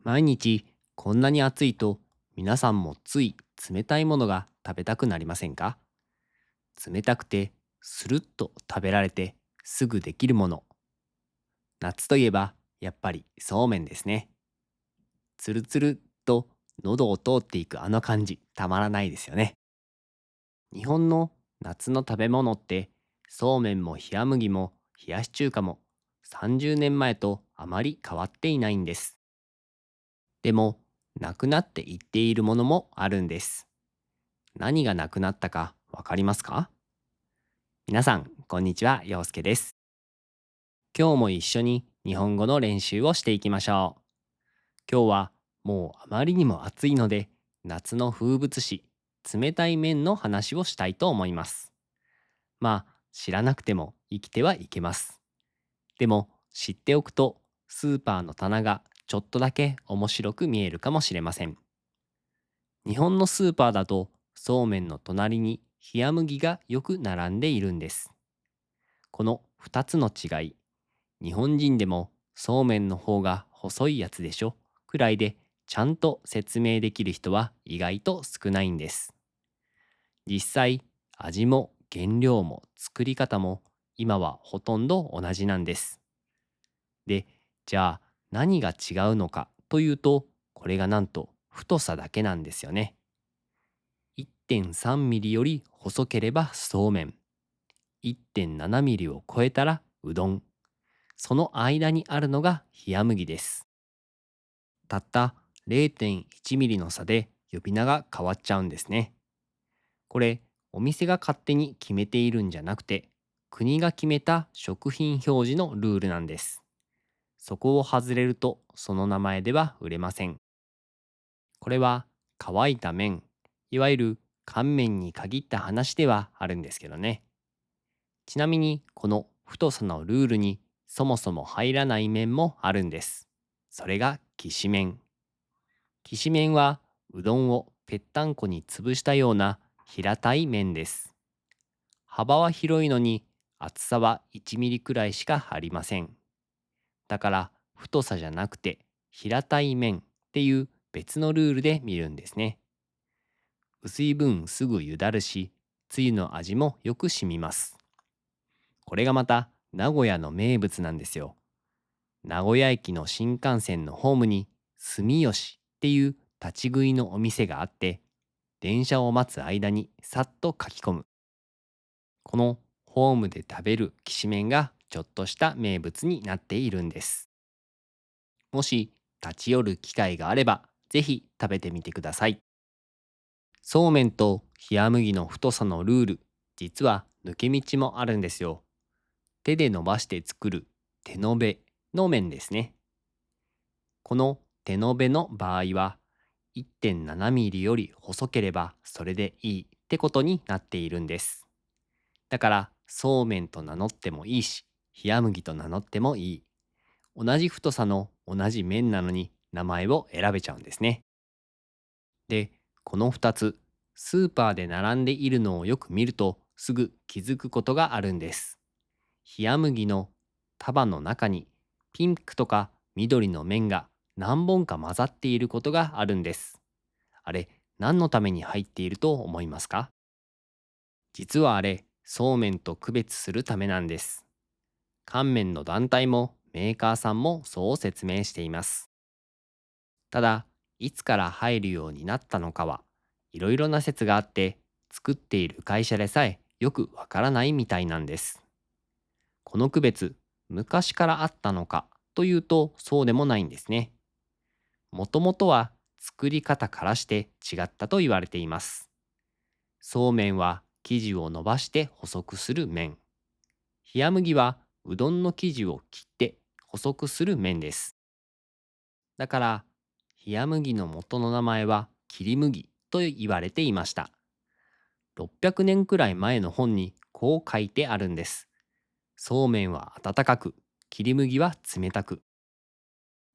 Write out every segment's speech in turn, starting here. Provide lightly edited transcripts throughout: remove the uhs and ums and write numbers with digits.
毎日こんなに暑いと皆さんもつい冷たいものが食べたくなりませんか？冷たくてスルッと食べられてすぐできるもの。夏といえばやっぱりそうめんですね。つるつるっと喉を通っていくあの感じたまらないですよね。日本の夏の食べ物ってそうめんも冷麦も冷やし中華も30年前とあまり変わっていないんです。でもなくなっていっているものもあるんです。何がなくなったかわかりますか？皆さん、こんにちは、陽介です。今日も一緒に日本語の練習をしていきましょう。今日はもうあまりにも暑いので、夏の風物詩、冷たい麺の話をしたいと思います。まあ、知らなくても生きてはいけます。でも、知っておくと、スーパーの棚がちょっとだけ面白く見えるかもしれません。日本のスーパーだと、そうめんの隣に冷麦がよく並んでいるんです。この2つの違い、日本人でもそうめんの方が細いやつでしょくらいでちゃんと説明できる人は意外と少ないんです。実際、味も原料も作り方も今はほとんど同じなんです。で、じゃあ何が違うのかというと、これがなんと太さだけなんですよね。1.3ミリより細ければそうめん、1.7ミリを超えたらうどん、その間にあるのが冷麦です。たった0.1ミリの差で呼び名が変わっちゃうんですね。これ、お店が勝手に決めているんじゃなくて、国が決めた食品表示のルールなんです。そこを外れると、その名前では売れません。これは乾いた麺、いわゆる乾麺に限った話ではあるんですけどね。ちなみにこの太さのルールにそもそも入らない麺もあるんです。それがきしめん。きしめんはうどんをぺったんこに潰したような平たい麺です。幅は広いのに厚さは1ミリくらいしかありません。だから太さじゃなくて平たい麺っていう別のルールで見るんですね。薄い分すぐゆだるし、つゆの味もよく染みます。これがまた名古屋の名物なんですよ。名古屋駅の新幹線のホームに住吉っていう立ち食いのお店があって、電車を待つ間にさっと書き込む。このホームで食べるきしめんがちょっとした名物になっているんです。もし立ち寄る機会があれば、ぜひ食べてみてください。そうめんと冷麦の太さのルール、実は抜け道もあるんですよ。手で伸ばして作る手延べの麺ですね。この手延べの場合は1.7ミリより細ければそれでいいってことになっているんです。だからそうめんと名乗ってもいいし、冷麦と名乗ってもいい。同じ太さの同じ麺なのに名前を選べちゃうんですね。で、この2つ、スーパーで並んでいるのをよく見るとすぐ気づくことがあるんです。冷麦の束の中にピンクとか緑の麺が何本か混ざっていることがあるんです。あれ、何のために入っていると思いますか？実はあれ、そうめんと区別するためなんです。乾麺の団体もメーカーさんもそう説明しています。ただ、いつから入るようになったのかはいろいろな説があって、作っている会社でさえよくわからないみたいなんです。この区別、昔からあったのかというとそうでもないんですね。もともとは作り方からして違ったと言われています。そうめんは生地を伸ばして細くする麺。冷麦はうどんの生地を切って細くする麺です。だから、冷麦の元の名前は切り麦と言われていました。600年くらい前の本にこう書いてあるんです。そうめんは温かく、切り麦は冷たく。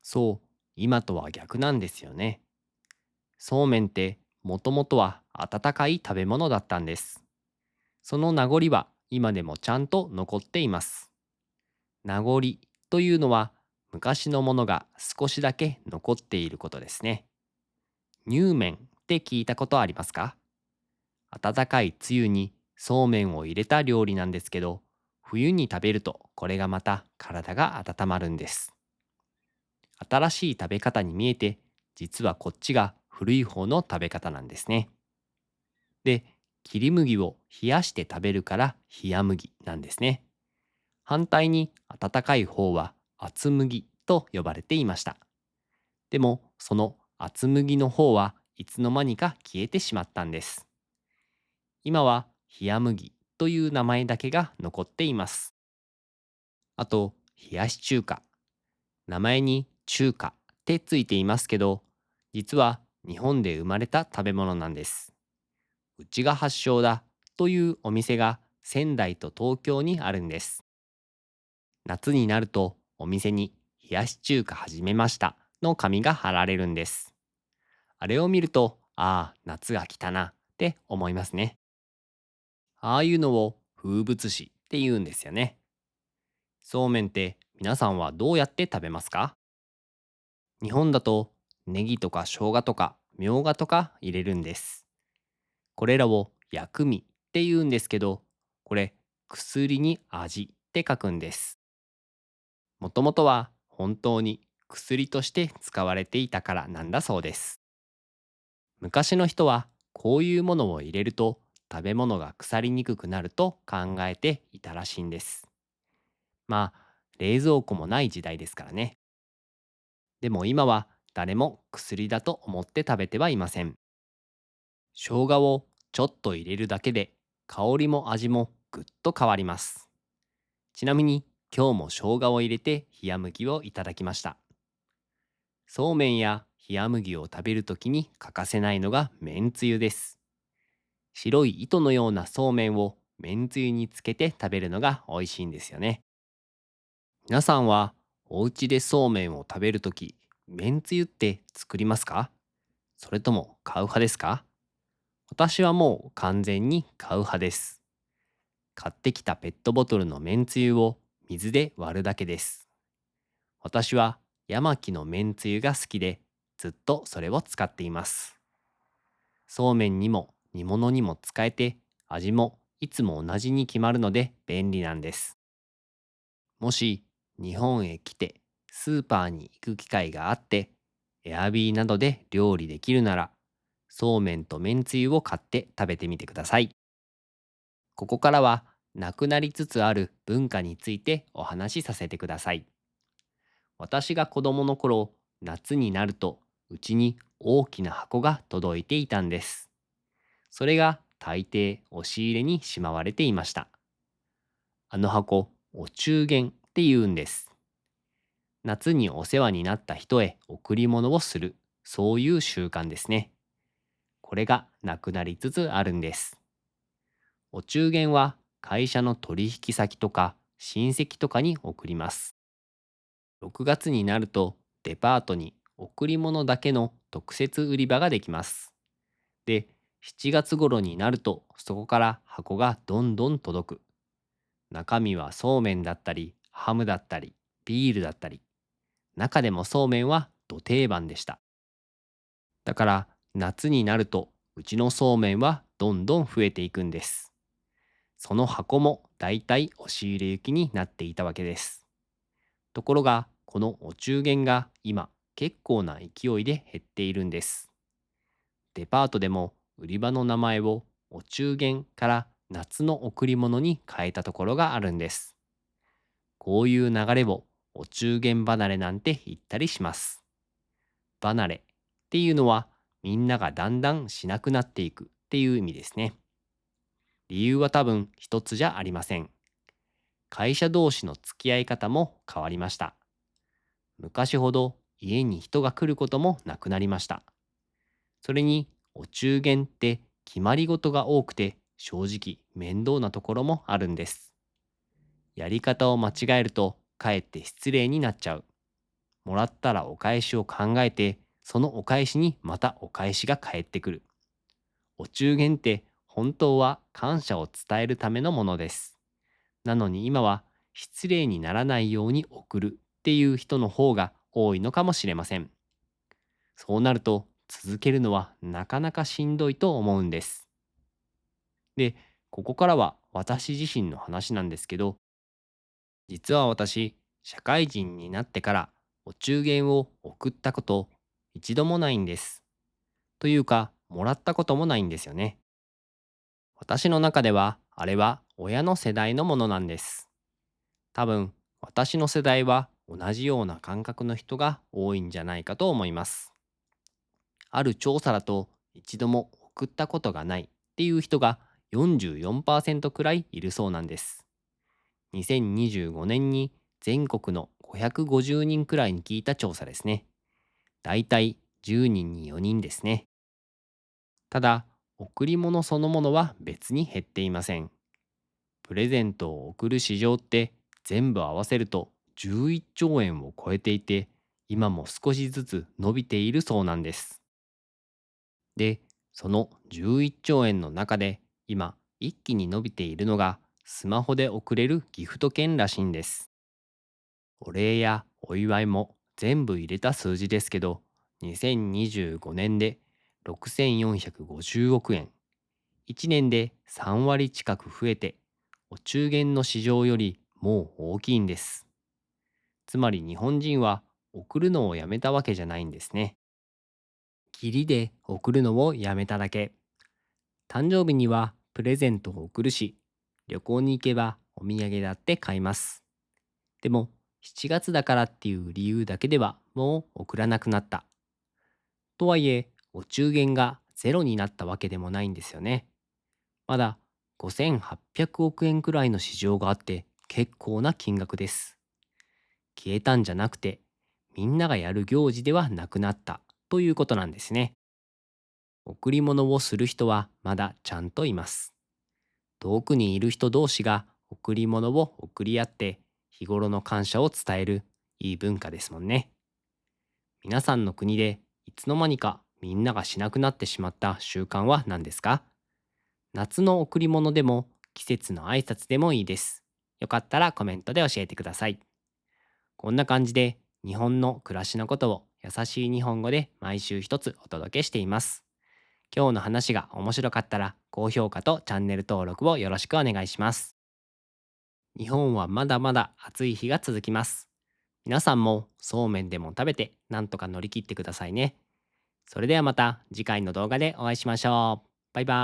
そう、今とは逆なんですよね。そうめんってもともとは温かい食べ物だったんです。その名残は今でもちゃんと残っています。名残というのは昔のものが少しだけ残っていることですね。乳麺って聞いたことありますか？温かいつゆにそうめんを入れた料理なんですけど、冬に食べるとこれがまた体が温まるんです。新しい食べ方に見えて、実はこっちが古い方の食べ方なんですね。で、切り麦を冷やして食べるから冷や麦なんですね。反対に温かい方は厚麦と呼ばれていました。でも、その厚麦の方はいつの間にか消えてしまったんです。今は冷や麦という名前だけが残っています。あと、冷やし中華。名前に中華ってついていますけど、実は日本で生まれた食べ物なんです。うちが発祥だというお店が仙台と東京にあるんです。夏になるとお店に冷やし中華始めましたの紙が貼られるんです。あれを見ると、ああ、夏が来たなって思いますね。ああいうのを風物詩って言うんですよね。そうめんって皆さんはどうやって食べますか？日本だとネギとか生姜とかみょうがとか入れるんです。これらを薬味って言うんですけど、これ薬に味って書くんです。もともとは本当に薬として使われていたからなんだそうです。昔の人はこういうものを入れると食べ物が腐りにくくなると考えていたらしいんです。まあ、冷蔵庫もない時代ですからね。でも今は誰も薬だと思って食べてはいません。生姜をちょっと入れるだけで香りも味もぐっと変わります。ちなみに今日も生姜を入れて冷麦をいただきました。そうめんや冷麦を食べるときに欠かせないのがめんつゆです。白い糸のようなそうめんをめんつゆにつけて食べるのが美味しいんですよね。皆さんはお家でそうめんを食べるとき、めんつゆって作りますか？それとも買う派ですか？私はもう完全に買う派です。買ってきたペットボトルのめんつゆを水で割るだけです。私はヤマキのめんつゆが好きで、ずっとそれを使っています。そうめんにも煮物にも使えて、味もいつも同じに決まるので便利なんです。もし日本へ来てスーパーに行く機会があって、エアビーなどで料理できるなら、そうめんとめんつゆを買って食べてみてください。ここからはなくなりつつある文化についてお話しさせてください。私が子供の頃、夏になるとうちに大きな箱が届いていたんです。それが大抵押し入れにしまわれていました。あの箱、お中元って言うんです。夏にお世話になった人へ贈り物をする、そういう習慣ですね。これがなくなりつつあるんです。お中元は会社の取引先とか親戚とかに送ります。6月になるとデパートに贈り物だけの特設売り場ができます。で、7月頃になるとそこから箱がどんどん届く。中身はそうめんだったり、ハムだったり、ビールだったり。中でもそうめんはど定番でした。だから夏になるとうちのそうめんはどんどん増えていくんです。その箱もだいたい押し入れ行きになっていたわけです。ところがこのお中元が今結構な勢いで減っているんです。デパートでも売り場の名前をお中元から夏の贈り物に変えたところがあるんです。こういう流れをお中元離れなんて言ったりします。離れっていうのはみんながだんだんしなくなっていくっていう意味ですね。理由は多分一つじゃありません。会社同士の付き合い方も変わりました。昔ほど家に人が来ることもなくなりました。それにお中元って決まり事が多くて正直面倒なところもあるんです。やり方を間違えるとかえって失礼になっちゃう。もらったらお返しを考えて、そのお返しにまたお返しが返ってくる。お中元って本当は感謝を伝えるためのものです。なのに今は失礼にならないように送るっていう人の方が多いのかもしれません。そうなると続けるのはなかなかしんどいと思うんです。で、ここからは私自身の話なんですけど、実は私、社会人になってからお中元を送ったこと一度もないんです。というか、もらったこともないんですよね。私の中では、あれは親の世代のものなんです。多分、私の世代は同じような感覚の人が多いんじゃないかと思います。ある調査だと、一度も送ったことがないっていう人が44%くらいいるそうなんです。2025年に全国の550人くらいに聞いた調査ですね。だいたい10人に4人ですね。ただ、贈り物そのものは別に減っていません。プレゼントを贈る市場って全部合わせると11兆円を超えていて、今も少しずつ伸びているそうなんです。で、その11兆円の中で今一気に伸びているのがスマホで送れるギフト券らしいんです。お礼やお祝いも全部入れた数字ですけど、2025年で6450億円、1年で3割近く増えて、お中元の市場よりもう大きいんです。つまり日本人は送るのをやめたわけじゃないんですね。義理で送るのをやめただけ。誕生日にはプレゼントを送るし、旅行に行けばお土産だって買います。でも、7月だからっていう理由だけではもう送らなくなった。とはいえ、お中元がゼロになったわけでもないんですよね。まだ5800億円くらいの市場があって結構な金額です。消えたんじゃなくて、みんながやる行事ではなくなったということなんですね。贈り物をする人はまだちゃんといます。遠くにいる人同士が贈り物を贈り合って日頃の感謝を伝えるいい文化ですもんね。皆さんの国でいつの間にかみんながしなくなってしまった習慣は何ですか？夏の贈り物でも季節の挨拶でもいいです。よかったらコメントで教えてください。こんな感じで日本の暮らしのことを優しい日本語で毎週一つお届けしています。今日の話が面白かったら高評価とチャンネル登録をよろしくお願いします。日本はまだまだ暑い日が続きます。皆さんもそうめんでも食べてなんとか乗り切ってくださいね。それではまた次回の動画でお会いしましょう。バイバイ。